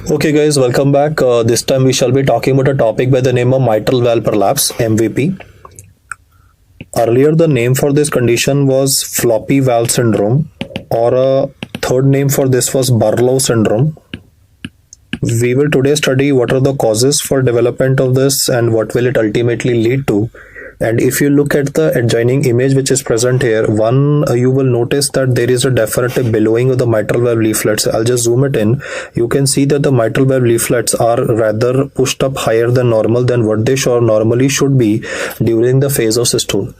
Okay, guys, welcome back. This time we shall be talking about a topic by the name of mitral valve prolapse (MVP). Earlier, the name for this condition was floppy valve syndrome, or a third name for this was Barlow syndrome. We will today study what are the causes for development of this and what will it ultimately lead to. And if you look at the adjoining image which is present here, you will notice that there is a definite billowing of the mitral valve leaflets. I'll just zoom it in. You can see that the mitral valve leaflets are rather pushed up higher than normal than what they normally should be during the phase of systole.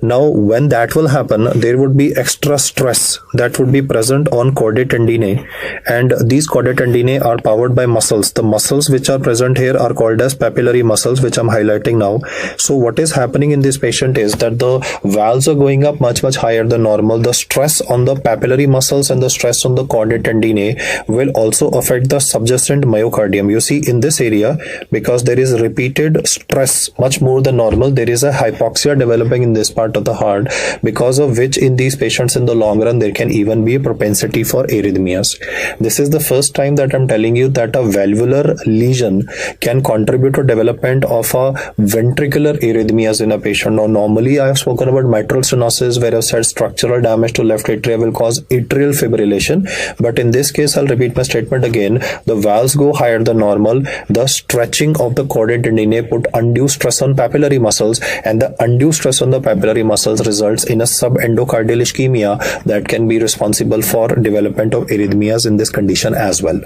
Now, when that will happen, there would be extra stress that would be present on chordae tendineae, and these chordae tendineae are powered by muscles. The muscles which are present here are called as papillary muscles, which I'm highlighting now. So what is happening in this patient is that the valves are going up much higher than normal. The stress on the papillary muscles and the stress on the chordae tendineae will also affect the subjacent myocardium. You see, in this area, because there is repeated stress much more than normal, there is a hypoxia developing in this part of the heart, because of which in these patients in the long run there can even be a propensity for arrhythmias. This is the first time that I'm telling you that a valvular lesion can contribute to development of a ventricular arrhythmias in a patient. Now, normally I have spoken about mitral stenosis, where I've said structural damage to left atria will cause atrial fibrillation, but in this case I'll repeat my statement again. The valves go higher than normal, the stretching of the chordae tendineae put undue stress on papillary muscles, and the undue stress on the papillary muscles results in a subendocardial ischemia that can be responsible for development of arrhythmias in this condition as well.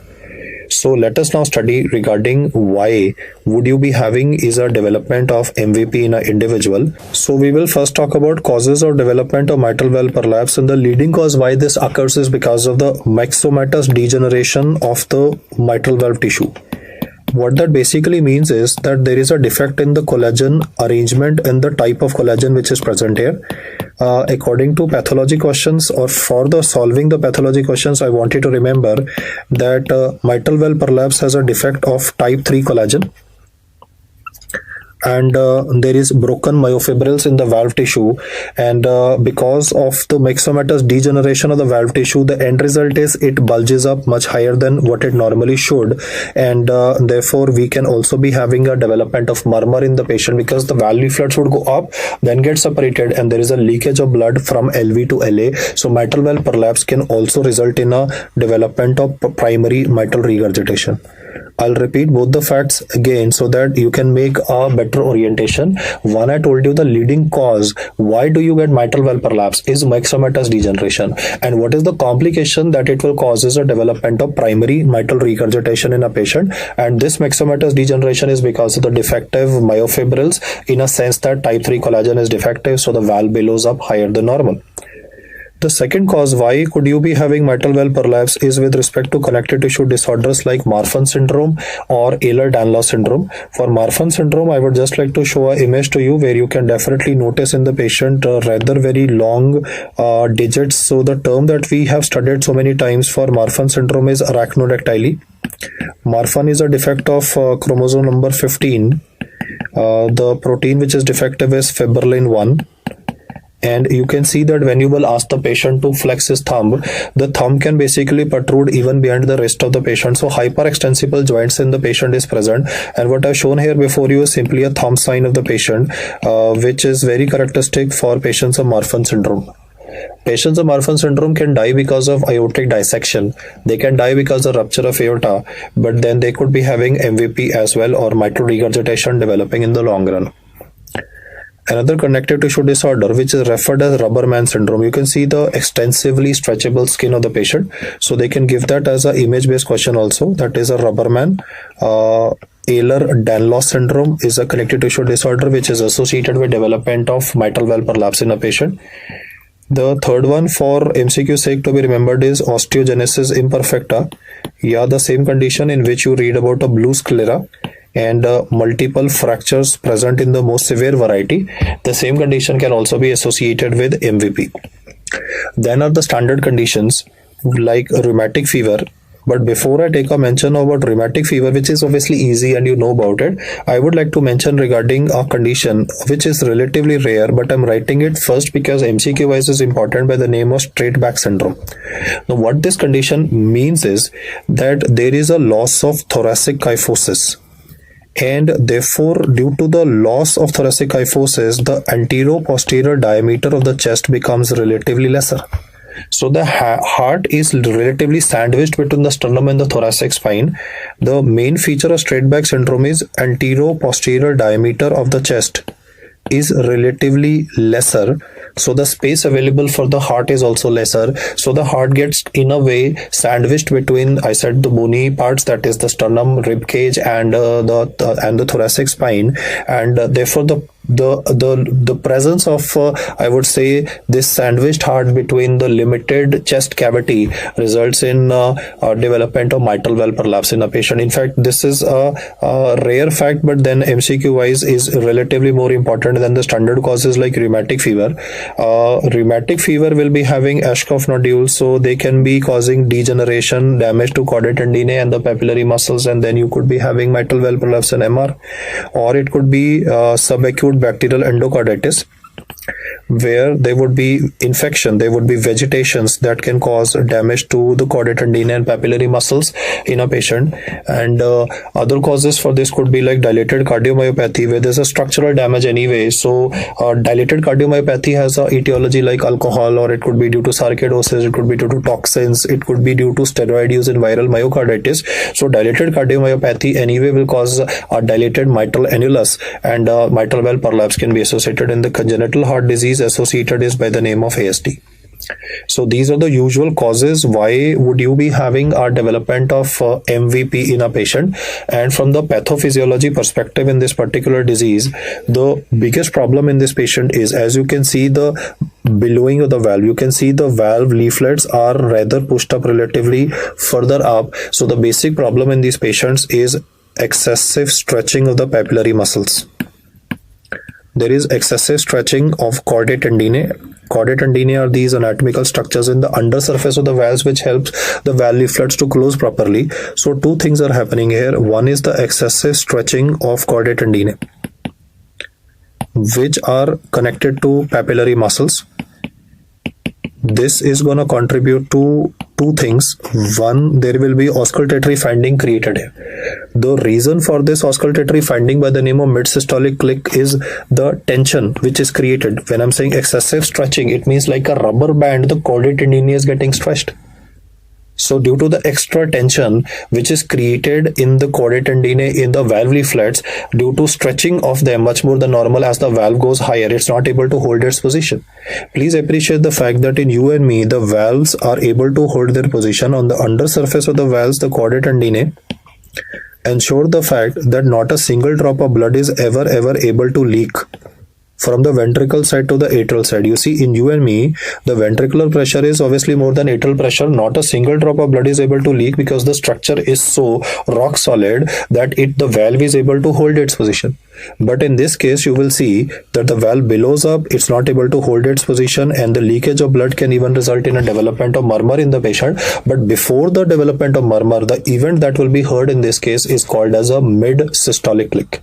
So let us now study regarding why would you be having is a development of MVP in an individual. So we will first talk about causes of development of mitral valve prolapse, and the leading cause why this occurs is because of the myxomatous degeneration of the mitral valve tissue. What that basically means is that there is a defect in the collagen arrangement and the type of collagen which is present here. According to pathology questions, or for the solving the pathology questions, I want you to remember that mitral valve prolapse has a defect of type 3 collagen, and there is broken myofibrils in the valve tissue, and because of the myxomatous degeneration of the valve tissue, the end result is it bulges up much higher than what it normally should, and therefore we can also be having a development of murmur in the patient, because the valve leaflets would go up, then get separated, and there is a leakage of blood from LV to LA. So mitral valve prolapse can also result in a development of primary mitral regurgitation. I'll repeat both the facts again so that you can make a better orientation. One, I told you the leading cause why do you get mitral valve prolapse is myxomatous degeneration, and what is the complication that it will cause is a development of primary mitral regurgitation in a patient, and this myxomatous degeneration is because of the defective myofibrils, in a sense that type 3 collagen is defective, so the valve billows up higher than normal. The second cause why could you be having mitral valve prolapse is with respect to connective tissue disorders like Marfan syndrome or Ehlers-Danlos syndrome. For Marfan syndrome, I would just like to show an image to you where you can definitely notice in the patient rather very long digits. So the term that we have studied so many times for Marfan syndrome is arachnodactyly. Marfan is a defect of chromosome number 15. The protein which is defective is fibrilin 1. And you can see that when you will ask the patient to flex his thumb, the thumb can basically protrude even behind the rest of the patient. So hyperextensible joints in the patient is present. And what I've shown here before you is simply a thumb sign of the patient, which is very characteristic for patients of Marfan syndrome. Patients of Marfan syndrome can die because of aortic dissection. They can die because of rupture of aorta, but then they could be having MVP as well, or mitral regurgitation developing in the long run. Another connective tissue disorder which is referred as rubber man syndrome. You can see the extensively stretchable skin of the patient. So they can give that as an image-based question also. That is a rubber man. Ehlers-Danlos syndrome is a connective tissue disorder which is associated with development of mitral valve prolapse in a patient. The third one for MCQ sake to be remembered is osteogenesis imperfecta. Yeah, the same condition in which you read about a blue sclera and multiple fractures present in the most severe variety. The same condition can also be associated with MVP. Then are the standard conditions like rheumatic fever, But before I take a mention about rheumatic fever, which is obviously easy and you know about it, I would like to mention regarding a condition which is relatively rare, but I'm writing it first because MCQ wise is important, by the name of straight back syndrome. Now, what this condition means is that there is a loss of thoracic kyphosis. And therefore, due to the loss of thoracic kyphosis, the antero-posterior diameter of the chest becomes relatively lesser. So the heart is relatively sandwiched between the sternum and the thoracic spine. The main feature of straight back syndrome is antero-posterior diameter of the chest is relatively lesser, so the space available for the heart is also lesser. So the heart gets in a way sandwiched between, I said, the bony parts, that is the sternum, rib cage, and the thoracic spine, and therefore the presence of I would say this sandwiched heart between the limited chest cavity results in development of mitral valve prolapse in a patient. In fact, this is a rare fact, but then MCQ wise is relatively more important than the standard causes like rheumatic fever. Rheumatic fever will be having Ashkoff nodules, so they can be causing degeneration, damage to chordae tendineae and the papillary muscles, and then you could be having mitral valve prolapse and MR, or it could be subacute bacterial endocarditis, where there would be infection, there would be vegetations that can cause damage to the chordae tendineae and papillary muscles in a patient. And other causes for this could be like dilated cardiomyopathy, where there's a structural damage anyway. So dilated cardiomyopathy has a etiology like alcohol, or it could be due to sarcoidosis, it could be due to toxins, it could be due to steroid use in viral myocarditis. So dilated cardiomyopathy anyway will cause a dilated mitral annulus, and mitral valve prolapse can be associated in the congenital heart disease associated is by the name of ASD. So these are the usual causes why would you be having a development of MVP in a patient. And from the pathophysiology perspective in this particular disease, the biggest problem in this patient is, as you can see the billowing of the valve, you can see the valve leaflets are rather pushed up relatively further up. So the basic problem in these patients is excessive stretching of the papillary muscles. There is excessive stretching of chordae tendineae. Chordae tendineae are these anatomical structures in the undersurface of the valves which helps the valve leaflets to close properly. So two things are happening here. One is the excessive stretching of chordae tendineae, which are connected to papillary muscles. This is going to contribute to two things. One, there will be auscultatory finding created here. The reason for this auscultatory finding by the name of mid-systolic click is the tension which is created. When I'm saying excessive stretching, it means like a rubber band, the chordae tendineae is getting stretched. So due to the extra tension which is created in the chordae tendineae in the valve leaflets, due to stretching of them much more than normal, as the valve goes higher, it's not able to hold its position. Please appreciate the fact that in you and me, the valves are able to hold their position. On the undersurface of the valves, the chordae tendineae ensure the fact that not a single drop of blood is ever able to leak from the ventricle side to the atrial side. You see, in you and me, the ventricular pressure is obviously more than atrial pressure. Not a single drop of blood is able to leak because the structure is so rock solid that the valve is able to hold its position. But in this case, you will see that the valve billows up, it's not able to hold its position, and the leakage of blood can even result in a development of murmur in the patient. But before the development of murmur, the event that will be heard in this case is called as a mid-systolic click.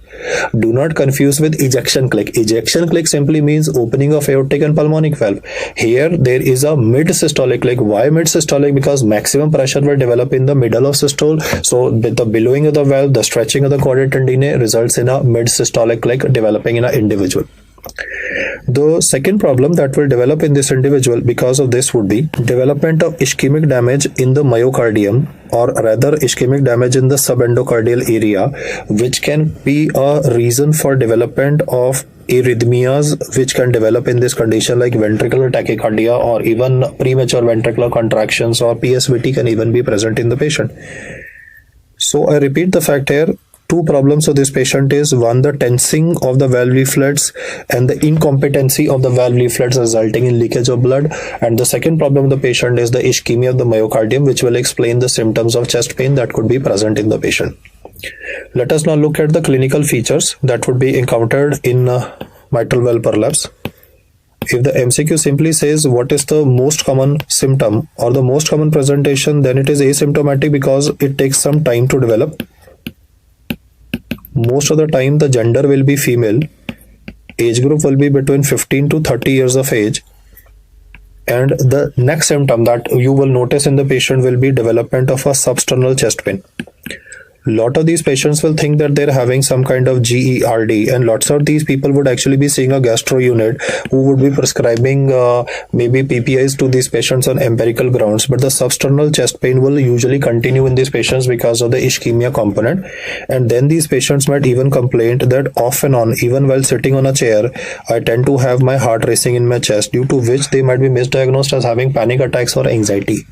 Do not confuse with ejection click. Ejection click simply means opening of aortic and pulmonic valve. Here, there is a mid-systolic click. Why mid-systolic? Because maximum pressure will develop in the middle of systole. So with the billowing of the valve, the stretching of the chordae tendineae results in a mid-systolic click developing in an individual. The second problem that will develop in this individual because of this would be development of ischemic damage in the myocardium, or rather ischemic damage in the subendocardial area, which can be a reason for development of arrhythmias which can develop in this condition, like ventricular tachycardia or even premature ventricular contractions, or PSVT can even be present in the patient. So I repeat the fact here. Two problems of this patient is, one, the tensing of the valve leaflets and the incompetency of the valve leaflets resulting in leakage of blood. And the second problem of the patient is the ischemia of the myocardium, which will explain the symptoms of chest pain that could be present in the patient. Let us now look at the clinical features that would be encountered in mitral valve prolapse. If the MCQ simply says what is the most common symptom or the most common presentation, then it is asymptomatic because it takes some time to develop. Most of the time the gender will be female, age group will be between 15 to 30 years of age, and the next symptom that you will notice in the patient will be development of a substernal chest pain. Lot of these patients will think that they're having some kind of GERD, and lots of these people would actually be seeing a gastro unit who would be prescribing maybe PPIs to these patients on empirical grounds, but the substernal chest pain will usually continue in these patients because of the ischemia component. And then these patients might even complain that off and on, even while sitting on a chair, I tend to have my heart racing in my chest, due to which they might be misdiagnosed as having panic attacks or anxiety.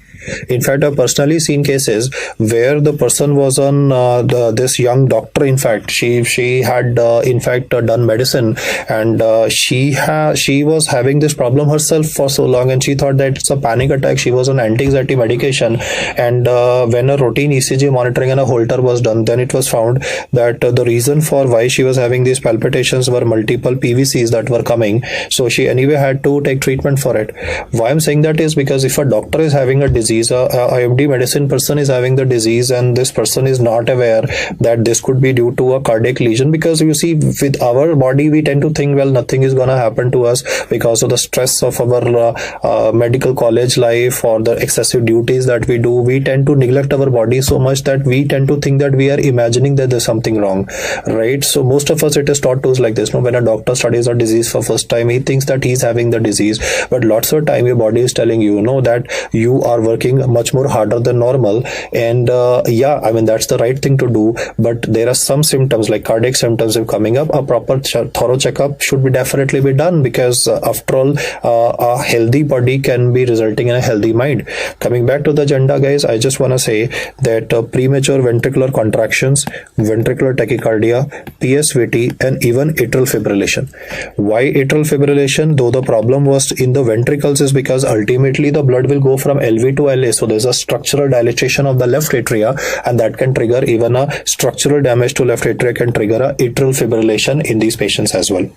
In fact, I've personally seen cases where the person was on this young doctor. In fact, she had done medicine, and she was having this problem herself for so long, and she thought that it's a panic attack. She was on anti-anxiety medication, and when a routine ECG monitoring and a Holter was done, then it was found that the reason for why she was having these palpitations were multiple PVCs that were coming. So she anyway had to take treatment for it. Why I'm saying that is because if a doctor is having a disease, a IMD medicine person is having the disease, and this person is not aware that this could be due to a cardiac lesion, because you see, with our body we tend to think, well, nothing is going to happen to us because of the stress of our medical college life or the excessive duties that we do. We tend to neglect our body so much that we tend to think that we are imagining that there's something wrong, right? So most of us, it is taught to us like this. When a doctor studies a disease for first time, he thinks that he's having the disease, but lots of time your body is telling you, that you are working much more harder than normal. And that's the right thing to do, but there are some symptoms like cardiac symptoms if coming up. A proper thorough checkup should be definitely be done, because after all, a healthy body can be resulting in a healthy mind. Coming back to the agenda, guys, I just want to say that premature ventricular contractions, ventricular tachycardia, PSVT, and even atrial fibrillation. Why atrial fibrillation? Though the problem was in the ventricles, is because ultimately the blood will go from LV to LA, so there's a structural dilatation of the left atria, and that can trigger even a structural damage to left atria, can trigger a atrial fibrillation in these patients as well.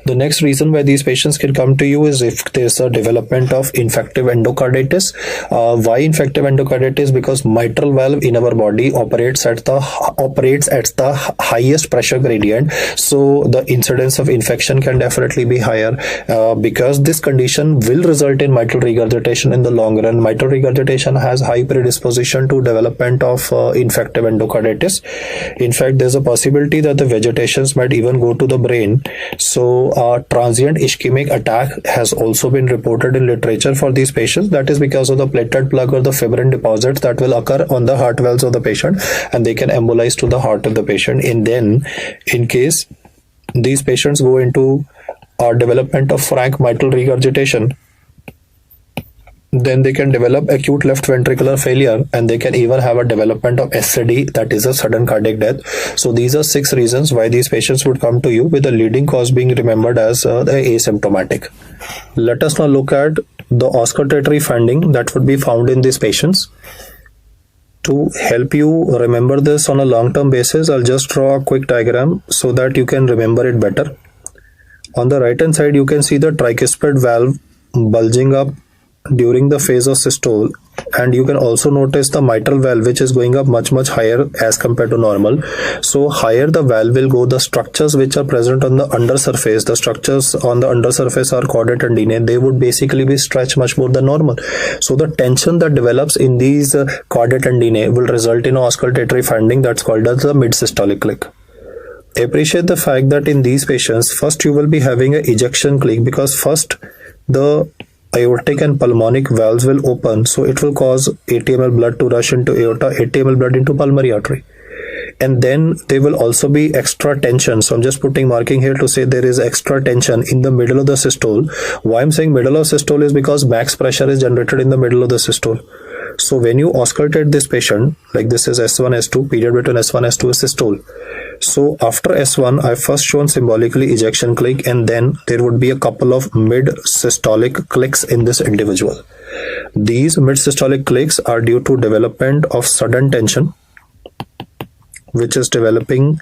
The next reason why these patients can come to you is if there's a development of infective endocarditis. Why infective endocarditis? Because mitral valve in our body operates at the highest pressure gradient, so the incidence of infection can definitely be higher. Because this condition will result in mitral regurgitation in the long run. Mitral regurgitation has high predisposition to development of infective endocarditis. In fact, there's a possibility that the vegetations might even go to the brain. So transient ischemic attack has also been reported in literature for these patients. That is because of the platelet plug or the fibrin deposits that will occur on the heart valves of the patient, and they can embolize to the heart of the patient. And then in case these patients go into development of frank mitral regurgitation, then they can develop acute left ventricular failure, and they can even have a development of SCD, that is a sudden cardiac death. So these are 6 reasons why these patients would come to you, with the leading cause being remembered as the asymptomatic. Let us now look at the auscultatory finding that would be found in these patients. To help you remember this on a long-term basis, I'll just draw a quick diagram so that you can remember it better. On the right-hand side, you can see the tricuspid valve bulging up during the phase of systole, and you can also notice the mitral valve, which is going up much higher as compared to normal. So higher the valve will go, the structures which are present on the undersurface, the structures on the undersurface are chordae tendineae, they would basically be stretched much more than normal. So the tension that develops in these chordae tendineae will result in an auscultatory finding that's called as the mid-systolic click. Appreciate the fact that in these patients, first you will be having an ejection click, because first the aortic and pulmonic valves will open, so it will cause 80 ml blood to rush into aorta, 80 ml blood into pulmonary artery, and then there will also be extra tension. So I'm just putting marking here to say there is extra tension in the middle of the systole. Why I'm saying middle of systole is because max pressure is generated in the middle of the systole. So when you auscultate this patient, like this is S1, S2, period between S1, S2 is systole. So after S1, I first shown symbolically ejection click, and then there would be a couple of mid-systolic clicks in this individual. These mid-systolic clicks are due to development of sudden tension, which is developing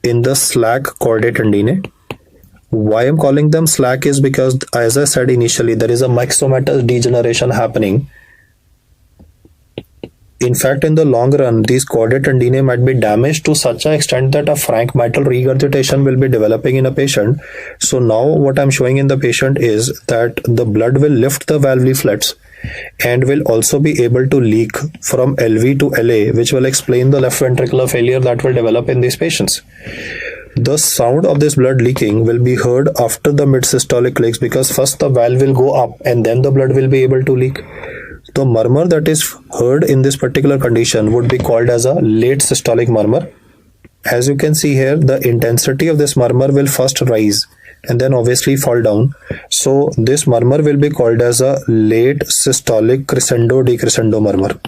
in the slack chordae tendineae, Why I'm calling them slack is because, as I said initially, there is a myxomatous degeneration happening. In fact, in the long run, these chordae tendineae might be damaged to such an extent that a frank mitral regurgitation will be developing in a patient. So now what I'm showing in the patient is that the blood will lift the valve leaflets and will also be able to leak from LV to LA, which will explain the left ventricular failure that will develop in these patients. The sound of this blood leaking will be heard after the mid-systolic clicks, because first the valve will go up and then the blood will be able to leak. The murmur that is heard in this particular condition would be called as a late systolic murmur. As you can see here, the intensity of this murmur will first rise and then obviously fall down. So this murmur will be called as a late systolic crescendo decrescendo murmur.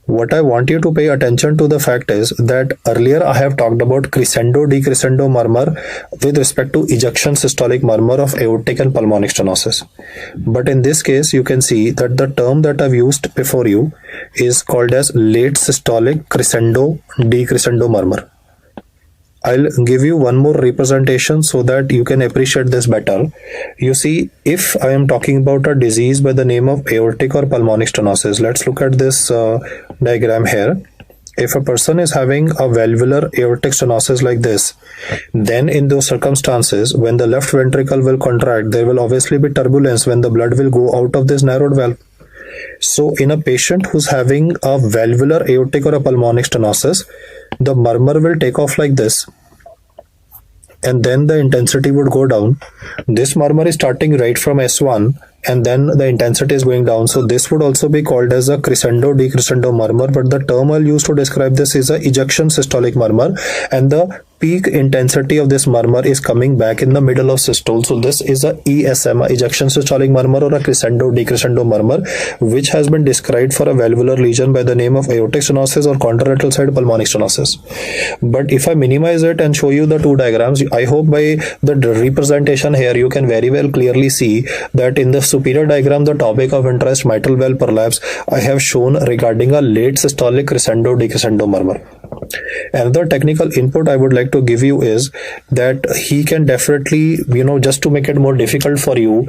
What I want you to pay attention to the fact is that earlier I have talked about crescendo decrescendo murmur with respect to ejection systolic murmur of aortic and pulmonic stenosis. But in this case, you can see that the term that I've used before you is called as late systolic crescendo decrescendo murmur. I'll give you one more representation so that you can appreciate this better. You see, if I am talking about a disease by the name of aortic or pulmonic stenosis, let's look at this diagram here. If a person is having a valvular aortic stenosis like this, then in those circumstances, when the left ventricle will contract, there will obviously be turbulence when the blood will go out of this narrowed valve. So in a patient who's having a valvular aortic or a pulmonic stenosis, the murmur will take off like this, and then the intensity would go down. This murmur is starting right from S1 and then the intensity is going down. So this would also be called as a crescendo decrescendo murmur, but the term I'll use to describe this is a ejection systolic murmur, and the peak intensity of this murmur is coming back in the middle of systole. So this is a ESM, ejection systolic murmur, or a crescendo decrescendo murmur, which has been described for a valvular lesion by the name of aortic stenosis or contralateral side pulmonic stenosis. But if I minimize it and show you the two diagrams, I hope by the representation here you can very well clearly see that in the superior diagram, the topic of interest, mitral valve prolapse, I have shown regarding a late systolic crescendo decrescendo murmur. Another technical input I would like to give you is that he can definitely, just to make it more difficult for you,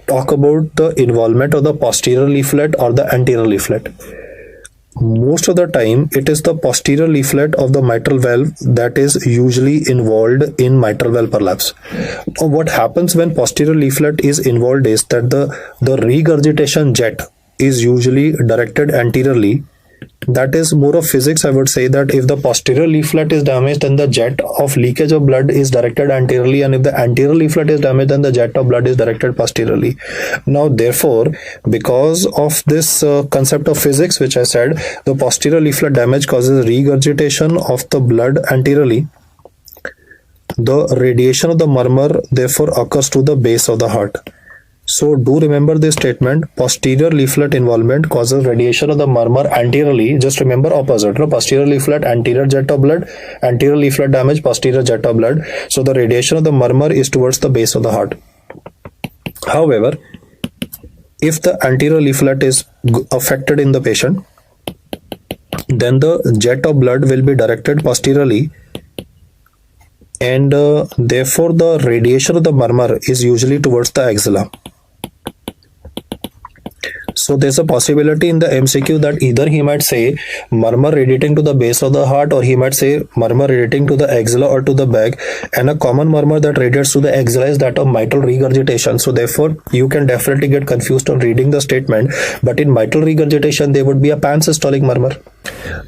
talk about the involvement of the posterior leaflet or the anterior leaflet. Most of the time, it is the posterior leaflet of the mitral valve that is usually involved in mitral valve prolapse. What happens when posterior leaflet is involved is that the regurgitation jet is usually directed anteriorly. That is more of physics. I would say that if the posterior leaflet is damaged, then the jet of leakage of blood is directed anteriorly, and if the anterior leaflet is damaged, then the jet of blood is directed posteriorly. Now, therefore, because of this concept of physics, which I said, the posterior leaflet damage causes regurgitation of the blood anteriorly. The radiation of the murmur therefore occurs to the base of the heart. So do remember this statement: posterior leaflet involvement causes radiation of the murmur anteriorly. Just remember opposite, posterior leaflet, anterior jet of blood, anterior leaflet damage, posterior jet of blood. So the radiation of the murmur is towards the base of the heart. However, if the anterior leaflet is affected in the patient, then the jet of blood will be directed posteriorly, and therefore the radiation of the murmur is usually towards the axilla. So there's a possibility in the MCQ that either he might say murmur radiating to the base of the heart, or he might say murmur radiating to the axilla or to the back, and a common murmur that radiates to the axilla is that of mitral regurgitation. So therefore you can definitely get confused on reading the statement, but in mitral regurgitation there would be a pansystolic murmur.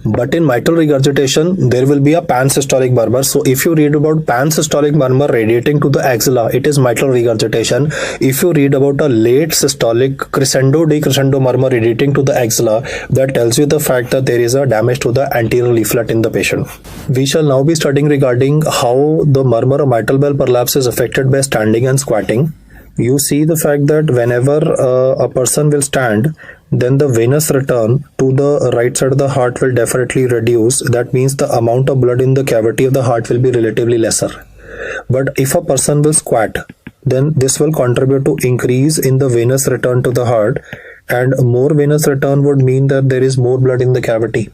But in mitral regurgitation there will be a pansystolic murmur. So if you read about pansystolic murmur radiating to the axilla, it is mitral regurgitation. If you read about a late systolic crescendo decrescendo murmur radiating to the axilla, that tells you the fact that there is a damage to the anterior leaflet in the patient. We shall now be studying regarding how the murmur of mitral valve prolapse is affected by standing and squatting. You see the fact that whenever a person will stand, then the venous return to the right side of the heart will definitely reduce. That means the amount of blood in the cavity of the heart will be relatively lesser. But if a person will squat, then this will contribute to increase in the venous return to the heart, and more venous return would mean that there is more blood in the cavity.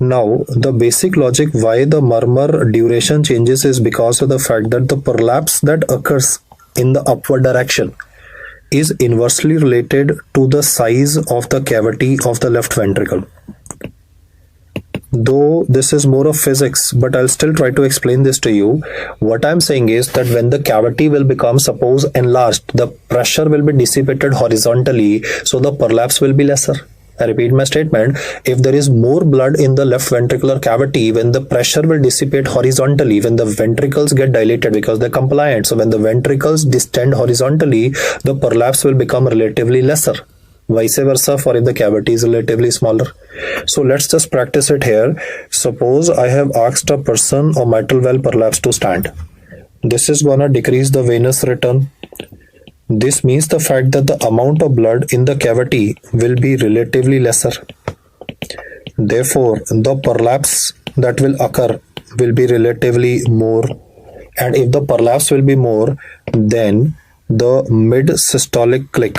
Now, the basic logic why the murmur duration changes is because of the fact that the prolapse that occurs in the upward direction is inversely related to the size of the cavity of the left ventricle. Though this is more of physics, but I'll still try to explain this to you. What I'm saying is that when the cavity will become, suppose, enlarged, the pressure will be dissipated horizontally, so the prolapse will be lesser. I repeat my statement. If there is more blood in the left ventricular cavity, when the pressure will dissipate horizontally, when the ventricles get dilated because they're compliant, so when the ventricles distend horizontally, the prolapse will become relatively lesser. Vice versa for if the cavity is relatively smaller. So let's just practice it here. Suppose I have asked a person of mitral valve prolapse to stand. This is gonna decrease the venous return. This means the fact that the amount of blood in the cavity will be relatively lesser. Therefore, the prolapse that will occur will be relatively more. And if the prolapse will be more, then the mid-systolic click,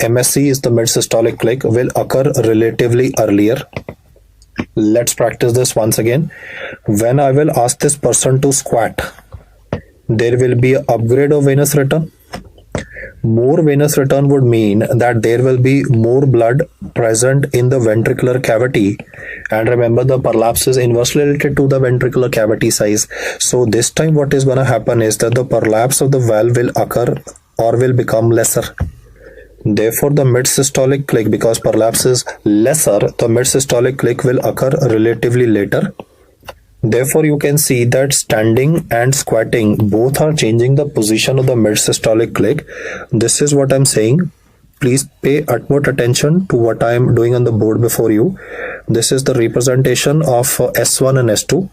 MSC is the mid-systolic click, will occur relatively earlier. Let's practice this once again. When I will ask this person to squat, there will be an upgrade of venous return. More venous return would mean that there will be more blood present in the ventricular cavity. And remember, the prolapse is inversely related to the ventricular cavity size. So this time what is going to happen is that the prolapse of the valve will occur or will become lesser. Therefore, the mid-systolic click, because prolapse is lesser, the mid-systolic click will occur relatively later. Therefore, you can see that standing and squatting both are changing the position of the mid-systolic click. This is what I'm saying. Please pay utmost attention to what I am doing on the board before you. This is the representation of S1 and S2.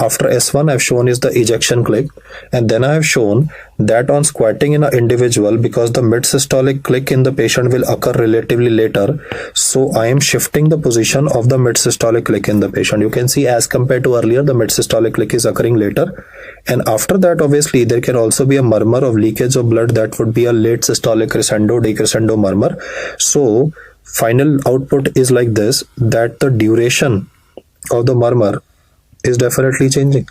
After S1, I've shown is the ejection click, and then I have shown that on squatting in an individual, because the mid-systolic click in the patient will occur relatively later, so I am shifting the position of the mid-systolic click in the patient. You can see as compared to earlier, the mid-systolic click is occurring later, and after that, obviously, there can also be a murmur of leakage of blood. That would be a late systolic crescendo, decrescendo murmur. So, final output is like this, that the duration of the murmur is definitely changing.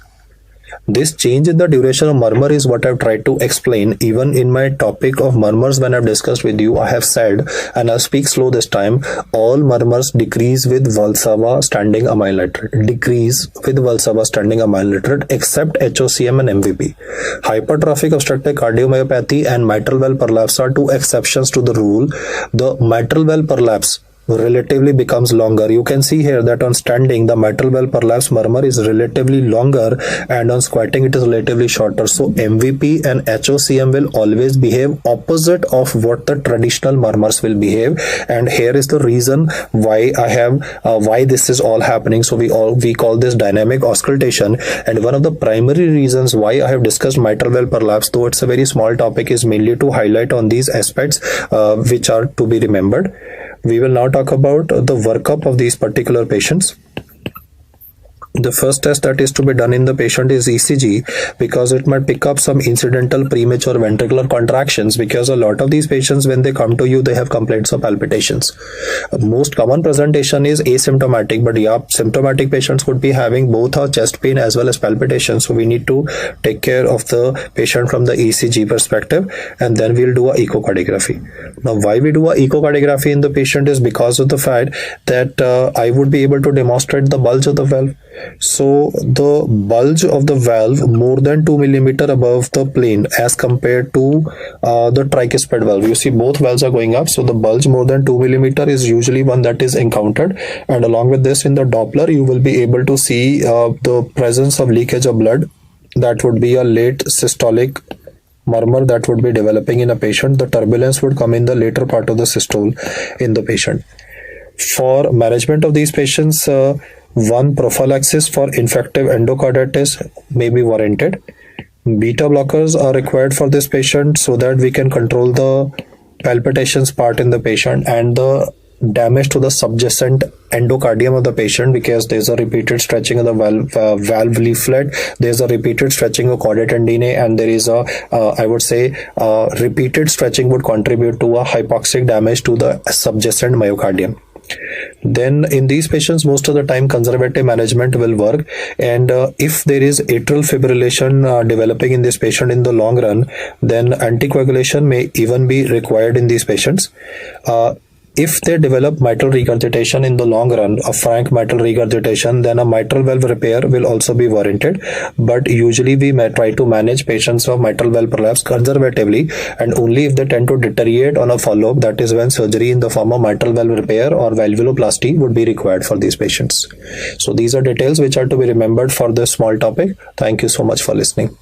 This change in the duration of murmur is what I've tried to explain. Even in my topic of murmurs, when I've discussed with you, I have said, and I'll speak slow this time, all murmurs decrease with Valsalva standing amyl nitrate. Decrease with Valsalva standing amyl nitrate, except HOCM and MVP. Hypertrophic obstructive cardiomyopathy and mitral valve prolapse are two exceptions to the rule. The mitral valve prolapse relatively becomes longer. You can see here that on standing, the mitral valve prolapse murmur is relatively longer, and on squatting it is relatively shorter. So MVP and HOCM will always behave opposite of what the traditional murmurs will behave, and here is the reason why I have why this is all happening. So we call this dynamic auscultation, and one of the primary reasons why I have discussed mitral valve prolapse, though it's a very small topic, is mainly to highlight on these aspects which are to be remembered. We will now talk about the workup of these particular patients. The first test that is to be done in the patient is ECG, because it might pick up some incidental premature ventricular contractions, because a lot of these patients, when they come to you, they have complaints of palpitations. Most common presentation is asymptomatic, but yeah, symptomatic patients could be having both a chest pain as well as palpitations. So we need to take care of the patient from the ECG perspective, and then we'll do a echocardiography. Now, why we do a echocardiography in the patient is because of the fact that I would be able to demonstrate the bulge of the valve. So the bulge of the valve more than 2 mm above the plane as compared to the tricuspid valve. You see both valves are going up, so the bulge more than 2 mm is usually one that is encountered, and along with this in the Doppler you will be able to see the presence of leakage of blood. That would be a late systolic murmur that would be developing in a patient. The turbulence would come in the later part of the systole in the patient. For management of these patients, one prophylaxis for infective endocarditis may be warranted. Beta blockers are required for this patient so that we can control the palpitations part in the patient and the damage to the subjacent endocardium of the patient, because there's a repeated stretching of the valve leaflet, there's a repeated stretching of chordae tendineae, and there is a I would say repeated stretching would contribute to a hypoxic damage to the subjacent myocardium. Then in these patients, most of the time conservative management will work, and if there is atrial fibrillation developing in this patient in the long run, then anticoagulation may even be required in these patients. If they develop mitral regurgitation in the long run, a frank mitral regurgitation, then a mitral valve repair will also be warranted. But usually we may try to manage patients of mitral valve prolapse conservatively, and only if they tend to deteriorate on a follow-up, that is when surgery in the form of mitral valve repair or valvuloplasty would be required for these patients. So these are details which are to be remembered for this small topic. Thank you so much for listening.